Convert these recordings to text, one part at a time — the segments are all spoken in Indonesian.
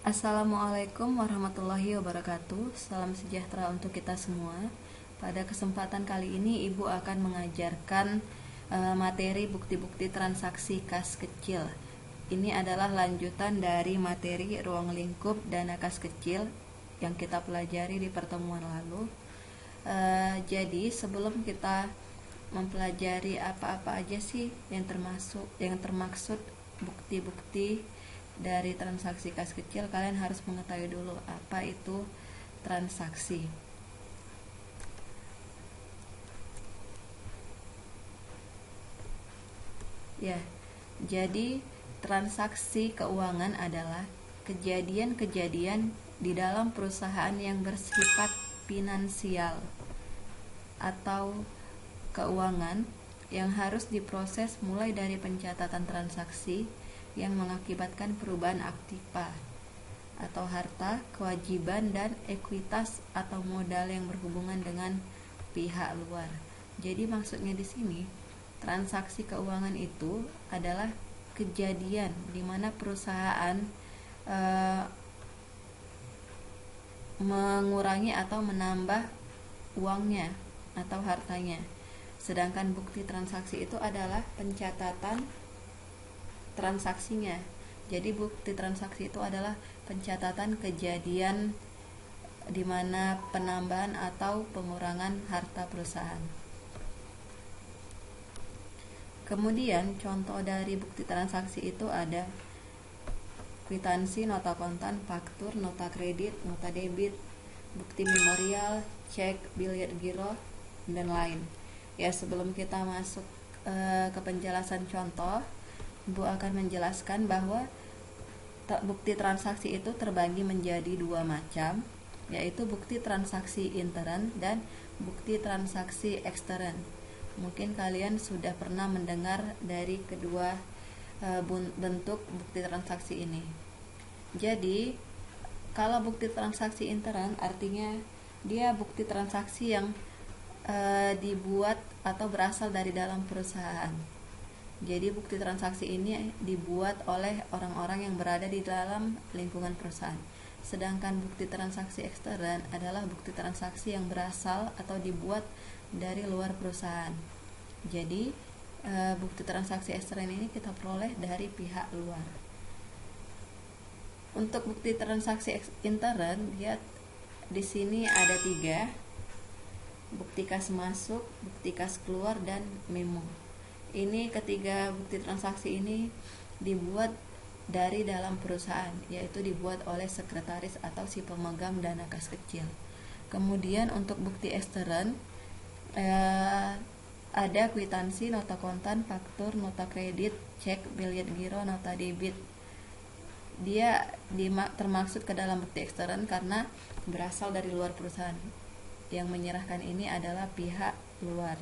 Assalamualaikum warahmatullahi wabarakatuh. Salam sejahtera untuk kita semua. Pada kesempatan kali ini Ibu akan mengajarkan materi bukti-bukti transaksi kas kecil. Ini adalah lanjutan dari materi ruang lingkup dana kas kecil yang kita pelajari di pertemuan lalu. Jadi sebelum kita mempelajari apa-apa aja sih yang termaksud bukti-bukti dari transaksi kas kecil, kalian harus mengetahui dulu apa itu transaksi. Ya, jadi transaksi keuangan adalah kejadian-kejadian di dalam perusahaan yang bersifat finansial atau keuangan yang harus diproses mulai dari pencatatan transaksi yang mengakibatkan perubahan aktiva atau harta, kewajiban, dan ekuitas atau modal yang berhubungan dengan pihak luar. Jadi maksudnya di sini, transaksi keuangan itu adalah kejadian di mana perusahaan mengurangi atau menambah uangnya atau hartanya. Sedangkan bukti transaksi itu adalah pencatatan transaksinya. Jadi bukti transaksi itu adalah pencatatan kejadian di mana penambahan atau pengurangan harta perusahaan. Kemudian contoh dari bukti transaksi itu ada kwitansi, nota kontan, faktur, nota kredit, nota debit, bukti memorial, cek, biliet giro, dan lain. Ya, sebelum kita masuk ke penjelasan contoh, Bu akan menjelaskan bahwa bukti transaksi itu terbagi menjadi dua macam, yaitu bukti transaksi intern dan bukti transaksi ekstern. Mungkin kalian sudah pernah mendengar dari kedua bentuk bukti transaksi ini. Jadi, kalau bukti transaksi intern artinya dia bukti transaksi yang dibuat atau berasal dari dalam perusahaan. Jadi bukti transaksi ini dibuat oleh orang-orang yang berada di dalam lingkungan perusahaan. Sedangkan bukti transaksi ekstern adalah bukti transaksi yang berasal atau dibuat dari luar perusahaan. Jadi bukti transaksi ekstern ini kita peroleh dari pihak luar. Untuk bukti transaksi intern, dia di sini ada 3: bukti kas masuk, bukti kas keluar, dan memo. Ini ketiga bukti transaksi ini dibuat dari dalam perusahaan, yaitu dibuat oleh sekretaris atau si pemegang dana kas kecil. Kemudian untuk bukti ekstern ada kwitansi, nota kontan, faktur, nota kredit, cek, biliet giro, nota debit. Dia termaksud ke dalam bukti ekstern karena berasal dari luar perusahaan. Yang menyerahkan ini adalah pihak luar.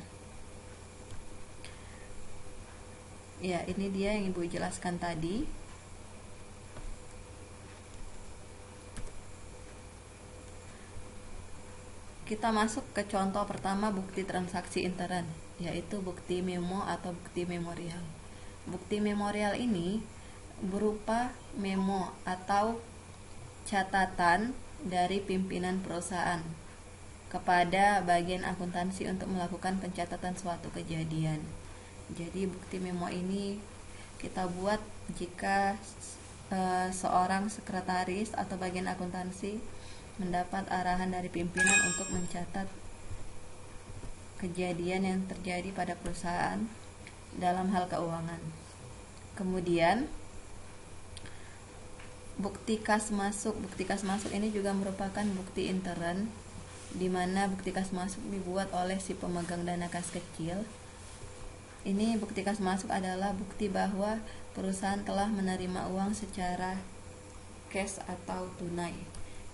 Ya, ini dia yang Ibu jelaskan tadi. Kita masuk ke contoh pertama bukti transaksi intern, yaitu bukti memo atau bukti memorial. Bukti memorial ini berupa memo atau catatan dari pimpinan perusahaan kepada bagian akuntansi untuk melakukan pencatatan suatu kejadian. Jadi bukti memo ini kita buat jika seorang sekretaris atau bagian akuntansi mendapat arahan dari pimpinan untuk mencatat kejadian yang terjadi pada perusahaan dalam hal keuangan. Kemudian bukti kas masuk. Bukti kas masuk ini juga merupakan bukti intern, di mana bukti kas masuk dibuat oleh si pemegang dana kas kecil. Ini bukti kas masuk adalah bukti bahwa perusahaan telah menerima uang secara cash atau tunai.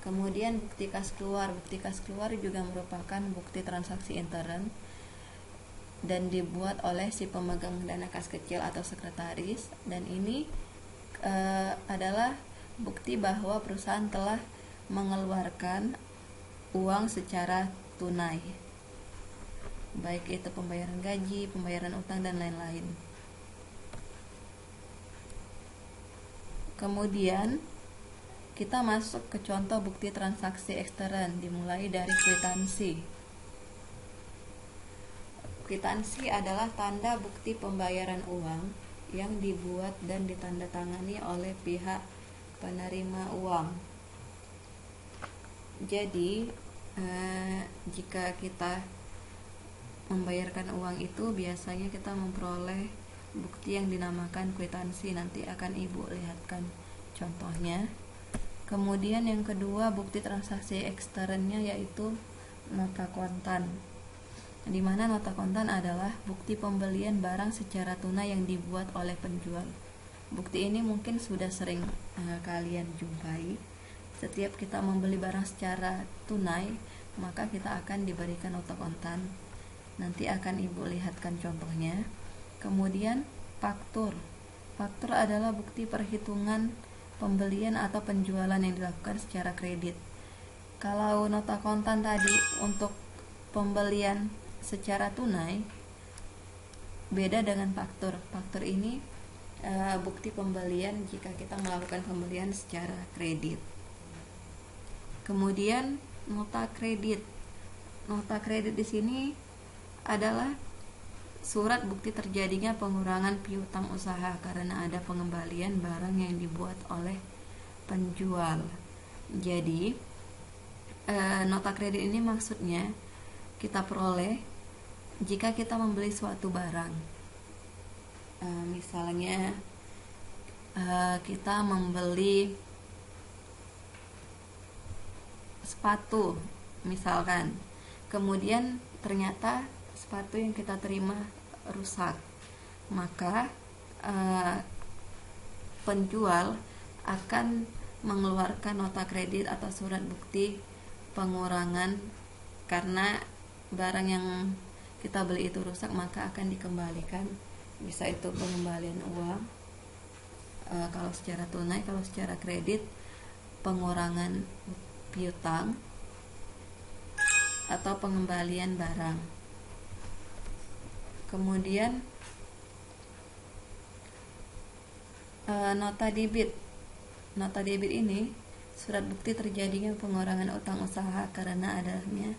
Kemudian bukti kas keluar. Bukti kas keluar juga merupakan bukti transaksi intern dan dibuat oleh si pemegang dana kas kecil atau sekretaris, dan ini adalah bukti bahwa perusahaan telah mengeluarkan uang secara tunai, baik itu pembayaran gaji, pembayaran utang, dan lain-lain. Kemudian kita masuk ke contoh bukti transaksi ekstern, dimulai dari kwitansi. Kwitansi adalah tanda bukti pembayaran uang yang dibuat dan ditandatangani oleh pihak penerima uang. Jadi, jika kita membayarkan uang itu, biasanya kita memperoleh bukti yang dinamakan kwitansi. Nanti akan Ibu lihatkan contohnya. Kemudian yang kedua, bukti transaksi eksternnya yaitu nota kontan, di mana nota kontan adalah bukti pembelian barang secara tunai yang dibuat oleh penjual. Bukti ini mungkin sudah sering kalian jumpai. Setiap kita membeli barang secara tunai, maka kita akan diberikan nota kontan. Nanti akan Ibu lihatkan contohnya. Kemudian faktur. Faktur adalah bukti perhitungan pembelian atau penjualan yang dilakukan secara kredit. Kalau nota kontan tadi untuk pembelian secara tunai, beda dengan faktur. Faktur ini bukti pembelian jika kita melakukan pembelian secara kredit. Kemudian nota kredit. Nota kredit di sini adalah surat bukti terjadinya pengurangan piutang usaha karena ada pengembalian barang yang dibuat oleh penjual. Jadi, nota kredit ini maksudnya kita peroleh jika kita membeli suatu barang. Misalnya kita membeli sepatu misalkan, kemudian ternyata sepatu yang kita terima rusak, maka penjual akan mengeluarkan nota kredit atau surat bukti pengurangan karena barang yang kita beli itu rusak, maka akan dikembalikan. Bisa itu pengembalian uang kalau secara tunai, kalau secara kredit pengurangan piutang atau pengembalian barang. Kemudian nota debit. Nota debit ini surat bukti terjadinya pengurangan utang usaha karena adanya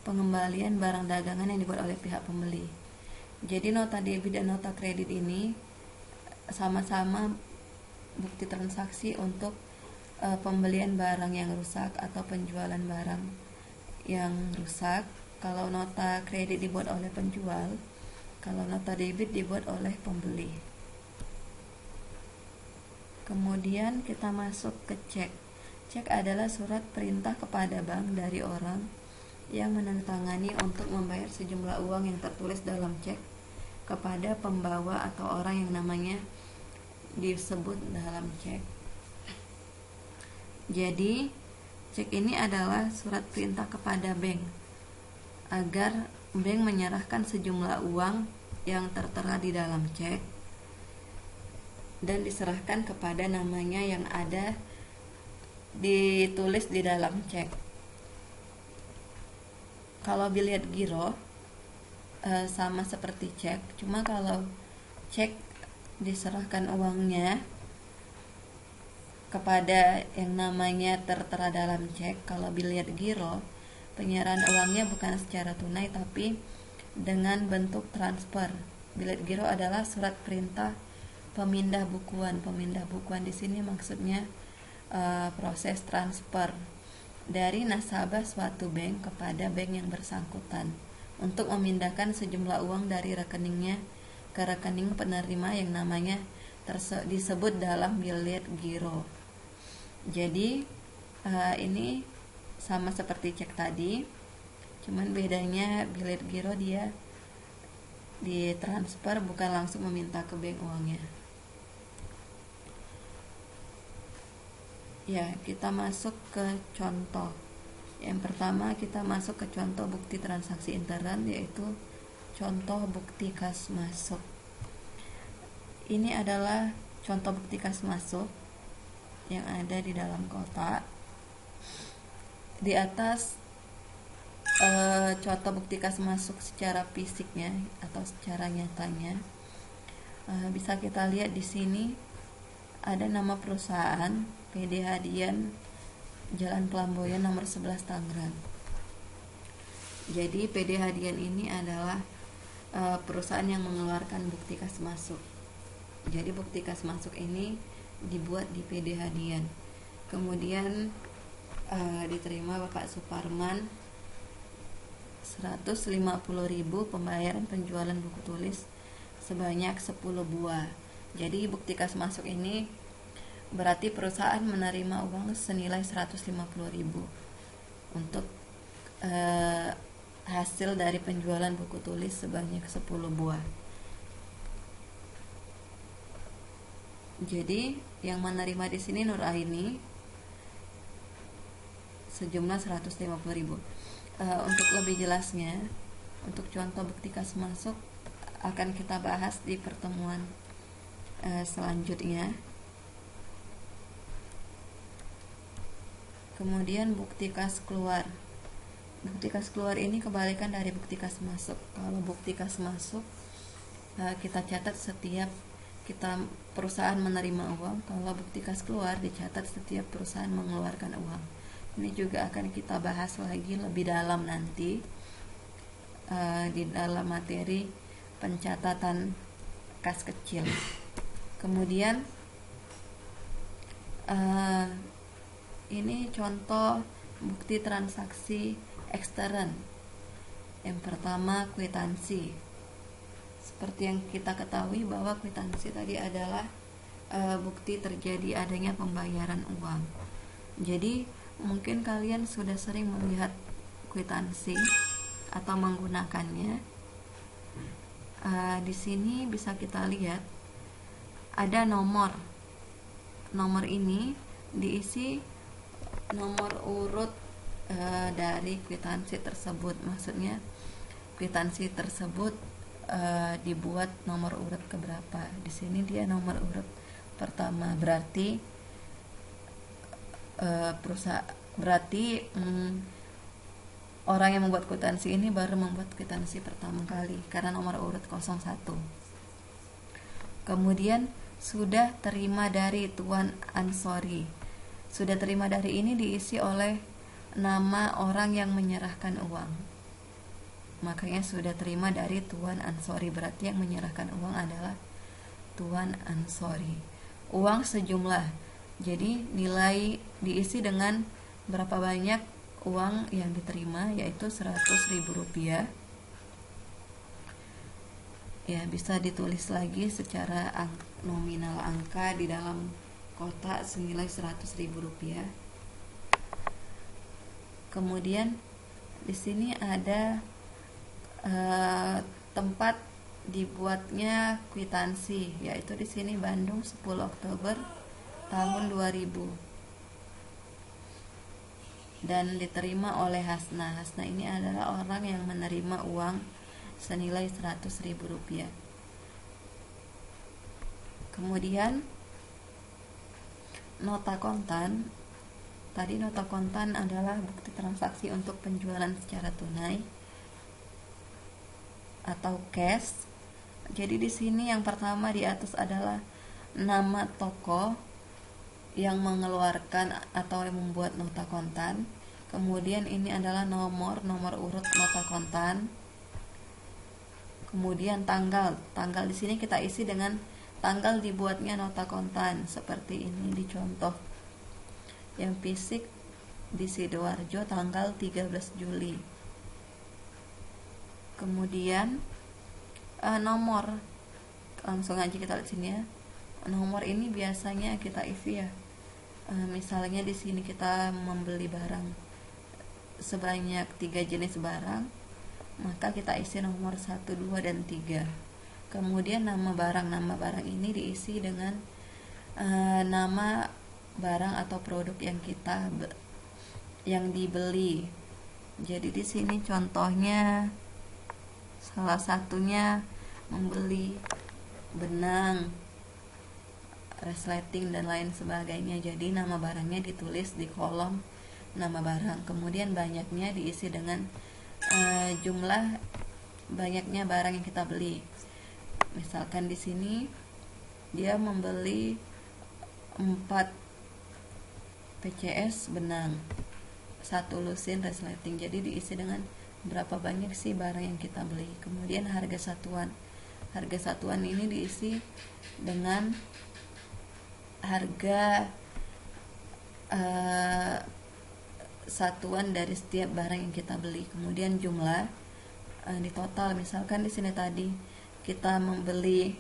pengembalian barang dagangan yang dibuat oleh pihak pembeli. Jadi nota debit dan nota kredit ini sama-sama bukti transaksi untuk pembelian barang yang rusak atau penjualan barang yang rusak. Kalau nota kredit dibuat oleh penjual, kalau nota debit dibuat oleh pembeli. Kemudian kita masuk ke cek. Cek adalah surat perintah kepada bank dari orang yang menandatangani untuk membayar sejumlah uang yang tertulis dalam cek kepada pembawa atau orang yang namanya disebut dalam cek. Jadi, cek ini adalah surat perintah kepada bank agar bank menyerahkan sejumlah uang yang tertera di dalam cek dan diserahkan kepada namanya yang ada ditulis di dalam cek. Kalau dilihat giro sama seperti cek, cuma kalau cek diserahkan uangnya kepada yang namanya tertera dalam cek. Kalau dilihat giro, penyerahan uangnya bukan secara tunai tapi dengan bentuk transfer. Bilet giro adalah surat perintah pemindah bukuan. Pemindah bukuan di sini maksudnya proses transfer dari nasabah suatu bank kepada bank yang bersangkutan untuk memindahkan sejumlah uang dari rekeningnya ke rekening penerima yang namanya disebut dalam bilet giro. Jadi ini sama seperti cek tadi, cuman bedanya bilet giro dia ditransfer, bukan langsung meminta ke bank uangnya. Ya, kita masuk ke contoh. Yang pertama kita masuk ke contoh bukti transaksi intern, yaitu contoh bukti kas masuk. Ini adalah contoh bukti kas masuk yang ada di dalam kotak. Di atas contoh bukti kas masuk secara fisiknya atau secara nyatanya, bisa kita lihat di sini ada nama perusahaan, PD Hadian Jalan Pelamboyan nomor 11 Tangerang. Jadi PD Hadian ini adalah perusahaan yang mengeluarkan bukti kas masuk. Jadi bukti kas masuk ini dibuat di PD Hadian. Kemudian diterima Bapak Suparman 150.000 pembayaran penjualan buku tulis sebanyak 10 buah. Jadi bukti kas masuk ini berarti perusahaan menerima uang senilai 150.000 untuk hasil dari penjualan buku tulis sebanyak 10 buah. Jadi yang menerima di sini Nur Aini sejumlah 150.000. Untuk lebih jelasnya, untuk contoh bukti kas masuk akan kita bahas di pertemuan selanjutnya. Kemudian bukti kas keluar. Bukti kas keluar ini kebalikan dari bukti kas masuk. Kalau bukti kas masuk kita catat setiap perusahaan menerima uang. Kalau bukti kas keluar dicatat setiap perusahaan mengeluarkan uang. Ini juga akan kita bahas lagi lebih dalam nanti di dalam materi pencatatan kas kecil. Kemudian ini contoh bukti transaksi ekstern. Yang pertama kwitansi. Seperti yang kita ketahui bahwa kwitansi tadi adalah bukti terjadi adanya pembayaran uang. Jadi mungkin kalian sudah sering melihat kwitansi atau menggunakannya. Di sini bisa kita lihat ada nomor. Nomor ini diisi nomor urut dari kwitansi tersebut. Maksudnya kwitansi tersebut dibuat nomor urut keberapa. Di sini dia nomor urut pertama, berarti orang yang membuat kwitansi ini baru membuat kwitansi pertama kali karena nomor urut 01. Kemudian sudah terima dari Tuan Ansori. Sudah terima dari ini diisi oleh nama orang yang menyerahkan uang. Makanya sudah terima dari Tuan Ansori, berarti yang menyerahkan uang adalah Tuan Ansori. Uang sejumlah. Jadi nilai diisi dengan berapa banyak uang yang diterima, yaitu 100.000 rupiah. Ya, bisa ditulis lagi secara nominal angka di dalam kotak senilai 100.000 rupiah. Kemudian di sini ada tempat dibuatnya kwitansi, yaitu di sini Bandung 10 Oktober tahun 2000 dan diterima oleh Hasna. Hasna ini adalah orang yang menerima uang senilai 100.000 rupiah. Kemudian nota kontan. Tadi nota kontan adalah bukti transaksi untuk penjualan secara tunai atau cash. Jadi di sini yang pertama di atas adalah nama toko yang mengeluarkan atau yang membuat nota kontan. Kemudian ini adalah nomor urut nota kontan. Kemudian tanggal di sini kita isi dengan tanggal dibuatnya nota kontan, seperti ini di contoh yang fisik di Sidoarjo tanggal 13 Juli. Kemudian nomor, langsung aja kita lihat sini ya. Nomor ini biasanya kita isi ya. Misalnya di sini kita membeli barang sebanyak 3 jenis barang, maka kita isi nomor 1, 2, dan 3. Kemudian nama barang ini diisi dengan nama barang atau produk yang dibeli. Jadi di sini contohnya salah satunya membeli benang, resleting dan lain sebagainya. Jadi nama barangnya ditulis di kolom nama barang. Kemudian banyaknya diisi dengan jumlah banyaknya barang yang kita beli. Misalkan di sini dia membeli 4 PCS benang, 1 lusin resleting. Jadi diisi dengan berapa banyak sih barang yang kita beli. Kemudian harga satuan. Harga satuan ini diisi dengan harga satuan dari setiap barang yang kita beli. Kemudian jumlah di total, misalkan di sini tadi kita membeli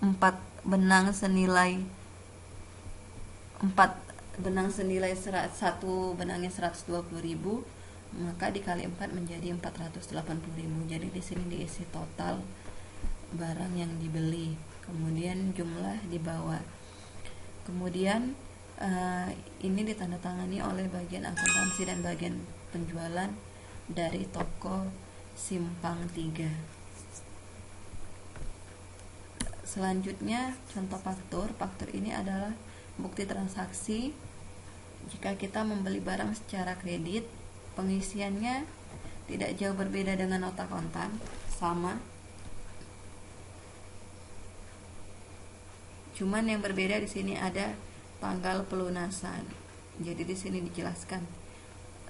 4 benang senilai 1 benangnya 120.000, maka dikali 4 menjadi 480.000. Jadi di sini diisi total barang yang dibeli, kemudian jumlah di bawah. Kemudian ini ditandatangani oleh bagian akuntansi dan bagian penjualan dari toko Simpang 3. Selanjutnya contoh faktur. Faktur ini adalah bukti transaksi jika kita membeli barang secara kredit. Pengisiannya tidak jauh berbeda dengan nota kontan, sama. Cuman yang berbeda di sini ada tanggal pelunasan. Jadi di sini dijelaskan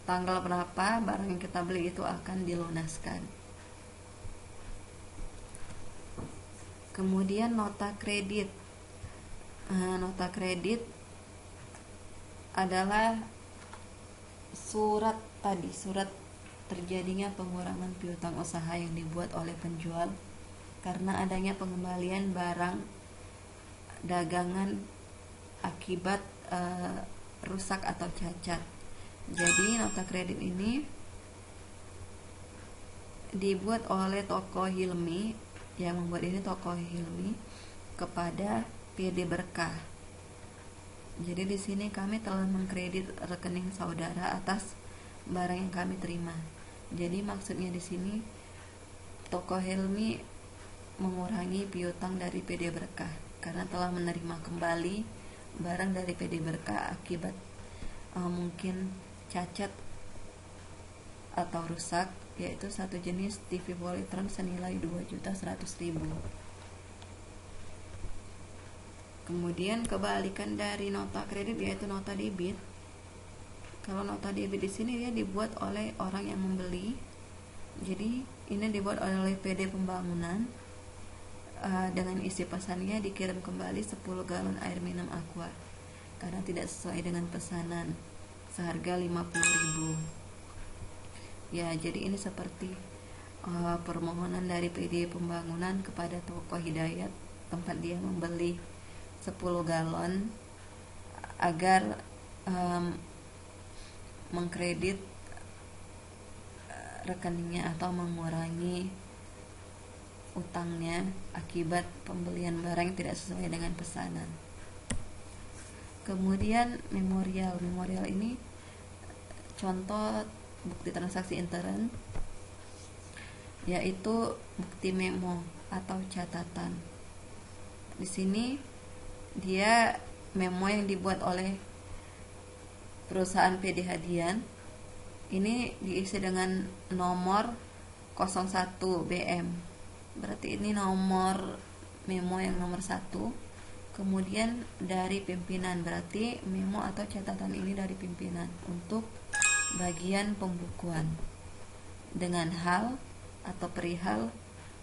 tanggal berapa barang yang kita beli itu akan dilunaskan. Kemudian nota kredit. Nota kredit adalah surat terjadinya pengurangan piutang usaha yang dibuat oleh penjual karena adanya pengembalian barang dagangan akibat rusak atau cacat. Jadi nota kredit ini dibuat oleh toko Hilmi, yang membuat ini toko Hilmi kepada PD Berkah. Jadi di sini kami telah mengkredit rekening saudara atas barang yang kami terima. Jadi maksudnya di sini toko Hilmi mengurangi piutang dari PD Berkah karena telah menerima kembali barang dari PD Berkah akibat mungkin cacat atau rusak, yaitu satu jenis TV Polytron senilai 2.100.000. Kemudian kebalikan dari nota kredit yaitu nota debit. Kalau nota debit di sini dia dibuat oleh orang yang membeli. Jadi ini dibuat oleh PD Pembangunan dengan isi pesannya dikirim kembali 10 galon air minum Aqua karena tidak sesuai dengan pesanan seharga 50.000. Ya, jadi ini seperti permohonan dari PD Pembangunan kepada toko Hidayat tempat dia membeli 10 galon agar mengkredit rekeningnya atau mengurangi utangnya akibat pembelian barang yang tidak sesuai dengan pesanan. Kemudian memorial. Memorial ini contoh bukti transaksi intern, yaitu bukti memo atau catatan. Di sini dia memo yang dibuat oleh perusahaan PD Hadian. Ini diisi dengan nomor 01 BM. Berarti ini nomor memo yang nomor 1. Kemudian dari pimpinan, berarti memo atau catatan ini dari pimpinan untuk bagian pembukuan dengan hal atau perihal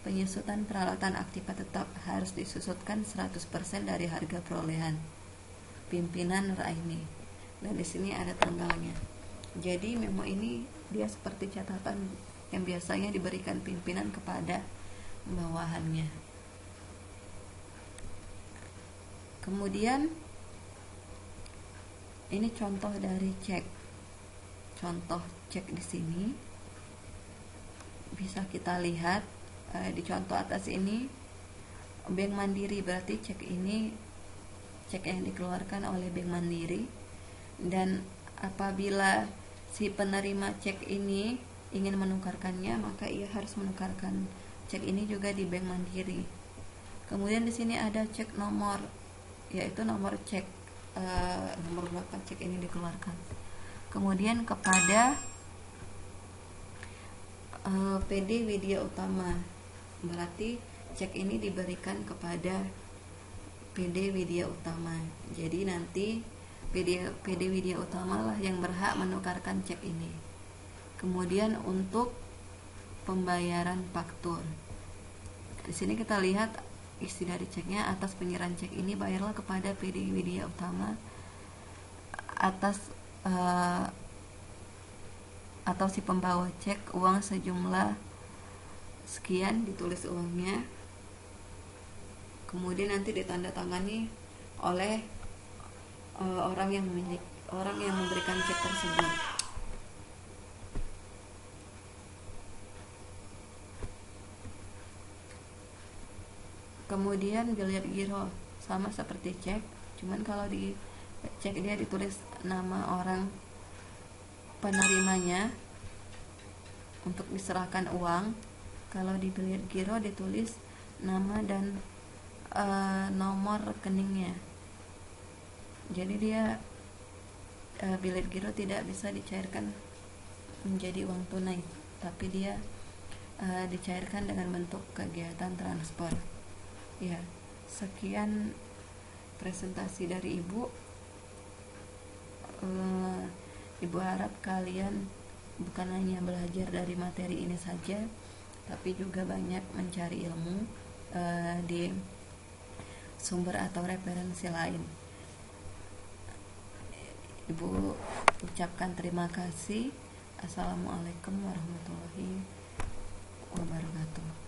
penyusutan peralatan aktiva tetap harus disusutkan 100% dari harga perolehan pimpinan Raini, dan di sini ada tanggalnya. Jadi memo ini dia seperti catatan yang biasanya diberikan pimpinan kepada bawahannya. Kemudian ini contoh dari cek. Contoh cek di sini bisa kita lihat di contoh atas ini Bank Mandiri, berarti cek ini cek yang dikeluarkan oleh Bank Mandiri, dan apabila si penerima cek ini ingin menukarkannya maka ia harus menukarkan cek ini juga di Bank Mandiri. Kemudian di sini ada cek nomor, yaitu nomor cek nomor berapa cek ini dikeluarkan. Kemudian kepada PD Widya Utama, berarti cek ini diberikan kepada PD Widya Utama. Jadi nanti PD Widya Utama lah yang berhak menukarkan cek ini. Kemudian untuk pembayaran faktur, di sini kita lihat isi dari ceknya. Atas penyerahan cek ini bayarlah kepada PD Widya Utama atas atau si pembawa cek uang sejumlah sekian, ditulis uangnya, kemudian nanti ditandatangani oleh orang yang memberikan cek tersebut. Kemudian biliar giro sama seperti cek, cuman kalau di cek dia ditulis nama orang penerimanya untuk diserahkan uang. Kalau di biliar giro ditulis nama dan nomor rekeningnya. Jadi dia biliar giro tidak bisa dicairkan menjadi uang tunai, tapi dia dicairkan dengan bentuk kegiatan transfer. Ya, sekian presentasi dari Ibu. Ibu harap kalian bukan hanya belajar dari materi ini saja, tapi juga banyak mencari ilmu di sumber atau referensi lain. Ibu ucapkan terima kasih. Assalamualaikum warahmatullahi wabarakatuh.